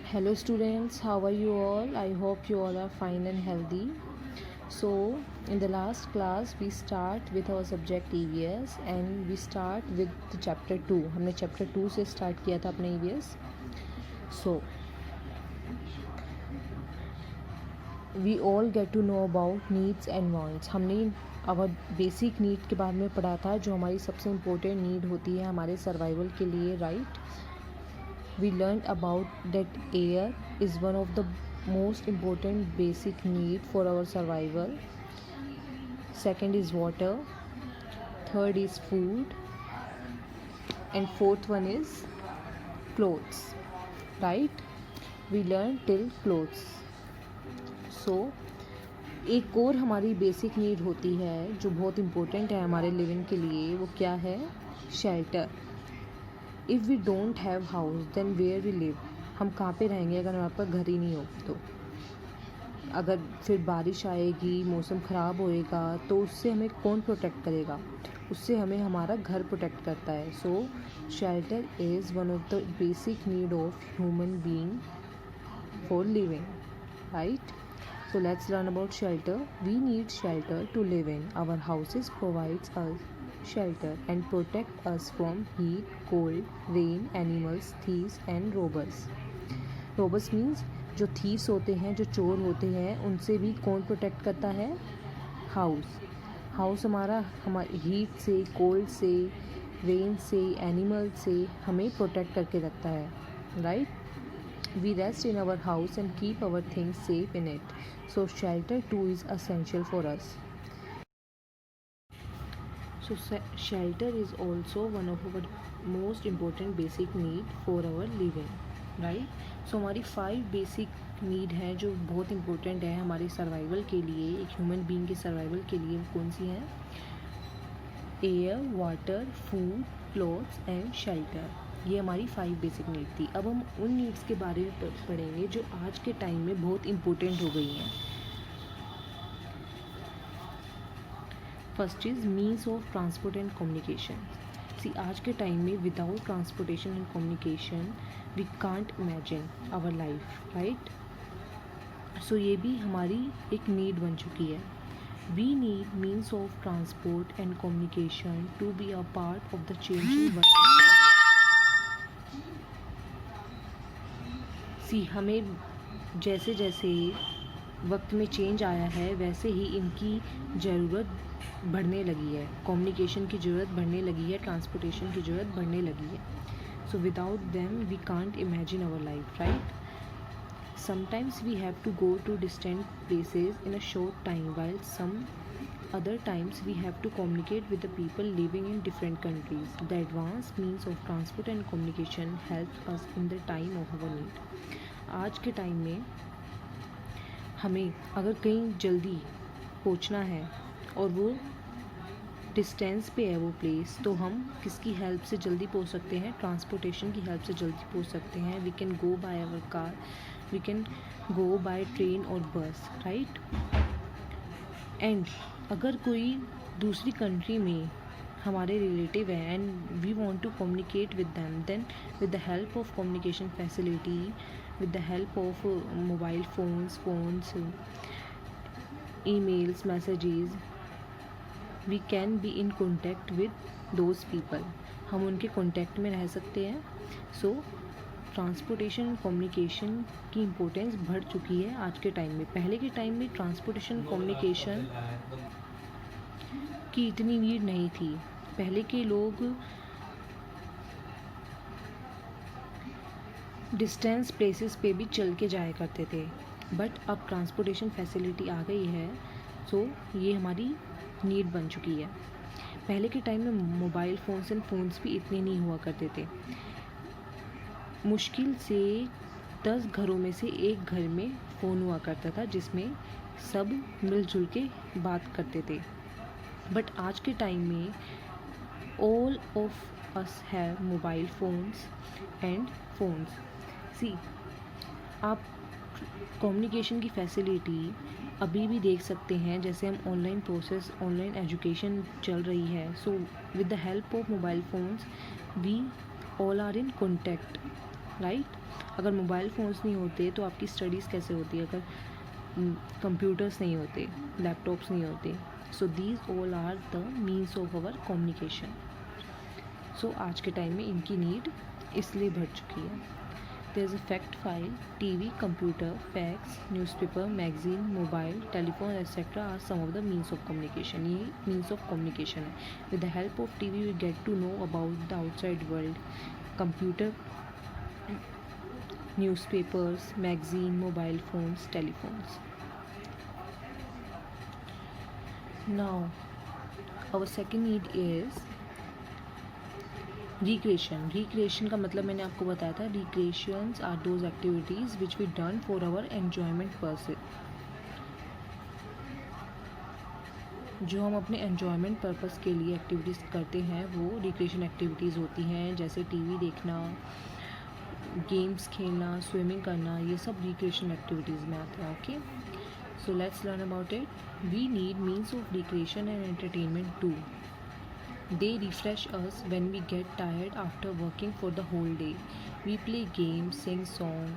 Hello students, how are you all? I hope you all are fine and healthy. So in the last class we start with our subject EVS and we start with the chapter 2. हमने chapter 2 से start किया था अपना EVS. So we all get to know about needs and wants. हमने our basic need के बारे में पढ़ा था जो हमारी सबसे important need होती है हमारे survival के लिए, right? We learned about that air is one of the most important basic need for our survival. Second is water, third is food, and fourth one is clothes, right? We learned till clothes. So एक और हमारी basic need होती है जो बहुत important है हमारे living के लिए, वो क्या है? Shelter. If we don't have house then where we live. हम कहाँ पे रहेंगे अगर हमारे पास घर ही नहीं हो तो? अगर फिर बारिश आएगी, मौसम ख़राब होएगा तो उससे हमें कौन प्रोटेक्ट करेगा? उससे हमें हमारा घर प्रोटेक्ट करता है. So shelter is one of the basic need of human being for living, right? So let's learn about shelter. We need shelter to live in. Our houses provides us shelter and protect us from heat, cold, rain, animals, thieves and robbers. Robbers means जो thieves होते हैं, जो चोर होते हैं, उनसे भी कौन प्रोटेक्ट करता है? हाउस. हाउस हमारा हीट से, कोल्ड से, रेन से, एनिमल से हमें प्रोटेक्ट करके रखता है, right? We rest in our house and keep our things safe in it. So shelter too is essential for us. So shelter is also one of our most important basic need for our living, right? So हमारी 5 basic need है जो बहुत important है हमारे survival के लिए, एक human being के सर्वाइवल के लिए. वो कौन सी हैं? Air, water, food, clothes and shelter. ये हमारी 5 बेसिक नीड थी. अब हम उन नीड्स के बारे में पढ़ेंगे जो आज के टाइम में बहुत इम्पोर्टेंट हो गई हैं. First is means of transport and communication. See आज के टाइम में without transportation and communication we can't imagine our life, right? So ये भी हमारी एक नीड बन चुकी है. We need means of transport and communication to be a part of the changing world. See हमें जैसे जैसे वक्त में चेंज आया है वैसे ही इनकी ज़रूरत बढ़ने लगी है. कम्युनिकेशन की ज़रूरत बढ़ने लगी है, ट्रांसपोर्टेशन की ज़रूरत बढ़ने लगी है. So without them we can't imagine our life, right? Sometimes we have to go to distant places in a short time while some other times we have to communicate with the people living in different countries. The advanced means of transport and communication help us in the time of our need. आज के time में हमें अगर कहीं जल्दी पहुंचना है और वो डिस्टेंस पे है वो प्लेस, तो हम किसकी हेल्प से जल्दी पहुंच सकते हैं? ट्रांसपोर्टेशन की हेल्प से जल्दी पहुंच सकते हैं. We can go by our car, we can go by train और बस, राइट? एंड अगर कोई दूसरी कंट्री में हमारे रिलेटिव है and we want to communicate with them, then with the help of communication facility, with the help of mobile phones, emails, messages, we can be in contact with those people. हम उनके contact में रह सकते हैं. So transportation and communication की importance बढ़ चुकी है आज के टाइम में. पहले के टाइम में ट्रांसपोर्टेशन कम्युनिकेशन की इतनी नीड नहीं थी. पहले के लोग डिस्टेंस प्लेसेस पे भी चल के जाया करते थे, बट अब ट्रांसपोर्टेशन फैसिलिटी आ गई है. सो ये हमारी नीड बन चुकी है. पहले के टाइम में मोबाइल फ़ोन्स एंड फ़ोन्स भी इतने नहीं हुआ करते थे. मुश्किल से 10 घरों में से एक घर में फ़ोन हुआ करता था जिसमें सब मिलजुल के बात करते थे. बट आज के टाइम में all of us have mobile phones and phones. See आप कम्युनिकेशन की फैसिलिटी अभी भी देख सकते हैं. जैसे हम ऑनलाइन प्रोसेस, ऑनलाइन एजुकेशन चल रही है. So with the help of mobile phones we all are in contact right. अगर मोबाइल फ़ोन्स नहीं होते तो आपकी स्टडीज़ कैसे होती, अगर कंप्यूटर्स नहीं होते, लैपटॉप्स नहीं होते। So these all are the means of our communication. So आज के टाइम में इनकी नीड इसलिए बढ़ चुकी है। There is a fact file, TV, computer, fax, newspaper, magazine, mobile, telephone etcetera are some of the means of communication. ये means of communication है। With the help of TV we get to know about the outside world. Computer, newspapers, magazine, mobile phones, telephones. Now, our second need is recreation. Recreation का मतलब मैंने आपको बताया था, recreations are those activities which we done for our enjoyment purpose. जो हम अपने enjoyment purpose के लिए एक्टिविटीज़ करते हैं वो रिक्रिएशन एक्टिविटीज़ होती हैं, जैसे टीवी देखना, गेम्स खेलना, स्विमिंग करना, ये सब रिक्रिएशन एक्टिविटीज़ में आते हैं। Okay, so let's learn about it. We need means of recreation and entertainment too. They refresh us when we get tired after working for the whole day. We play games, sing song,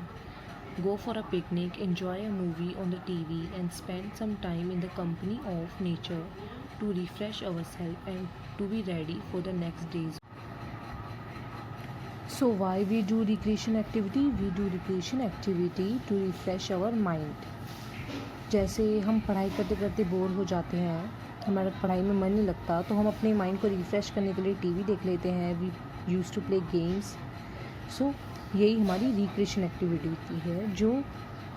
go for a picnic, enjoy a movie on the TV, and spend some time in the company of nature to refresh ourselves and to be ready for the next days. So why we do recreation activity? We do recreation activity to refresh our mind. जैसे हम पढ़ाई करते करते bore हो जाते हैं, हमारा पढ़ाई में मन नहीं लगता, तो हम अपने माइंड को रिफ़्रेश करने के लिए टीवी देख लेते हैं। We use to play games. So यही हमारी रिक्रिएशन एक्टिविटी होती है जो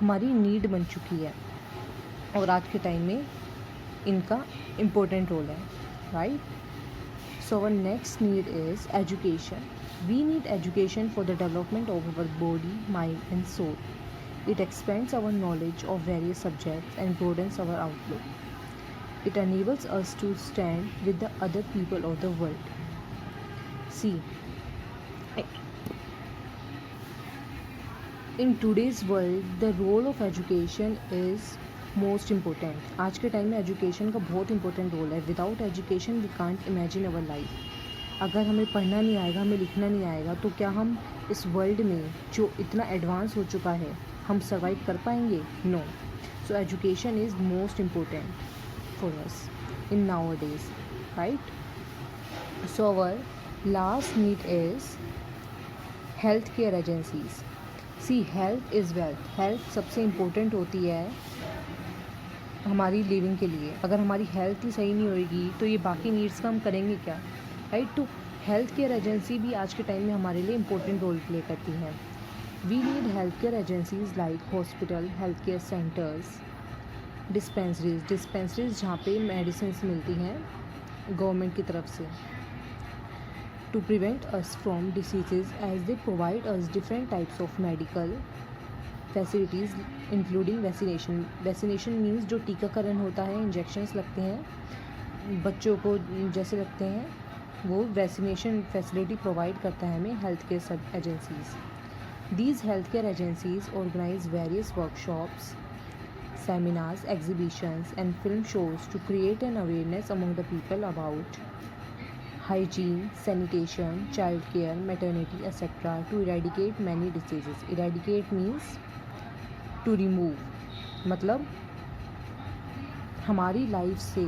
हमारी नीड बन चुकी है और आज के टाइम में इनका इम्पोर्टेंट रोल है, right. So our next need is education. We need education for the development of our body, mind and soul. It expands our knowledge of various subjects and broadens our outlook. It enables us to stand with the other people of the world. See, in today's world, the role of education is most important. आज के time में education का बहुत important role है. Without education we can't imagine our life. अगर हमें पढ़ना नहीं आएगा, हमें लिखना नहीं आएगा, तो क्या हम इस वर्ल्ड में जो इतना एडवांस हो चुका है हम सर्वाइव कर पाएंगे? No. So education is most important for us in nowadays, right. So our last need is health care agencies. See, health is wealth. Health सबसे इम्पोर्टेंट होती है हमारी लिविंग के लिए. अगर हमारी हेल्थ ही सही नहीं होएगी तो ये बाकी नीड्स का हम करेंगे क्या, राइट. तो हेल्थ केयर एजेंसी भी आज के टाइम में हमारे लिए इम्पोर्टेंट रोल प्ले करती हैं. We need health care agencies like hospital, health care centres, dispensaries जहाँ पे मेडिसिन मिलती हैं गवर्नमेंट की तरफ से, to prevent us from diseases as they provide us different types of medical facilities including vaccination. Vaccination means जो टीकाकरण होता है, इंजेक्शंस लगते हैं बच्चों को जैसे लगते हैं, वो वैक्सीनेशन फैसिलिटी प्रोवाइड करता है हमें हेल्थ केयर सब agencies. These healthcare agencies organize various workshops, seminars, exhibitions, and film shows to create an awareness among the people about hygiene, sanitation, child care, maternity, etc. to eradicate many diseases. Eradicate means to remove. मतलब हमारी life से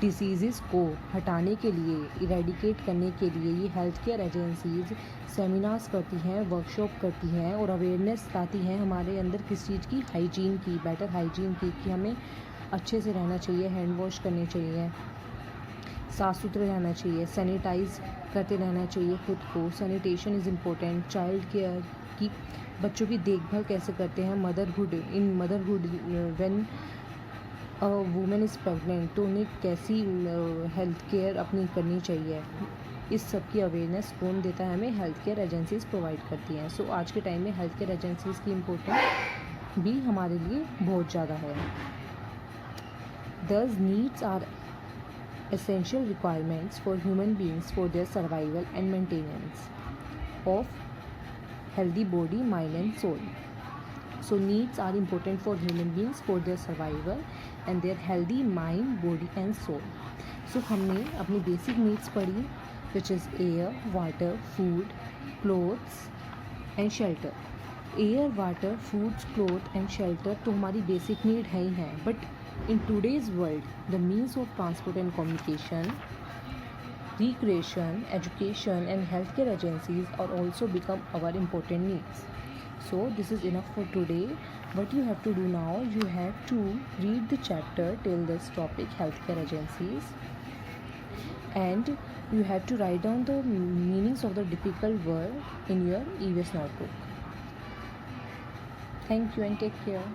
disease को हटाने के लिए, eradicate करने के लिए ये हेल्थ केयर एजेंसीज़ सेमिनार्स करती हैं, वर्कशॉप करती हैं और अवेयरनेस लाती हैं हमारे अंदर किस चीज़ की, हाइजीन की, बेटर हाइजीन की, कि हमें अच्छे से रहना चाहिए, हैंड वॉश करने चाहिए, साफ़ सुथरे रहना चाहिए, सैनिटाइज़ करते रहना चाहिए खुद को. Sanitation is important. Child care की, बच्चों की देखभाल कैसे करते हैं, motherhood when women is pregnant, तो उन्हें कैसी हेल्थ केयर अपनी करनी चाहिए, इस सब की अवेयरनेस कौन देता है हमें? हेल्थ केयर एजेंसीज़ प्रोवाइड करती हैं. सो आज के टाइम में हेल्थ केयर एजेंसीज़ की इम्पोर्टेंस भी हमारे लिए बहुत ज़्यादा है. These needs are essential requirements for human beings for their survival and maintenance of healthy body, mind and soul. So needs are important for human beings for their survival and their healthy mind, body and soul. So हमने अपनी basic needs पढ़ी, which is air, water, food, clothes, and shelter. Air, water, foods, cloth and shelter तो हमारी basic need है ही हैं, but in today's world the means of transport and communication, recreation, education and healthcare agencies are also become our important needs. So this is enough for today. What you have to do now, you have to read the chapter till this topic, healthcare agencies, and you have to write down the meanings of the difficult word in your EVS notebook. Thank you and take care.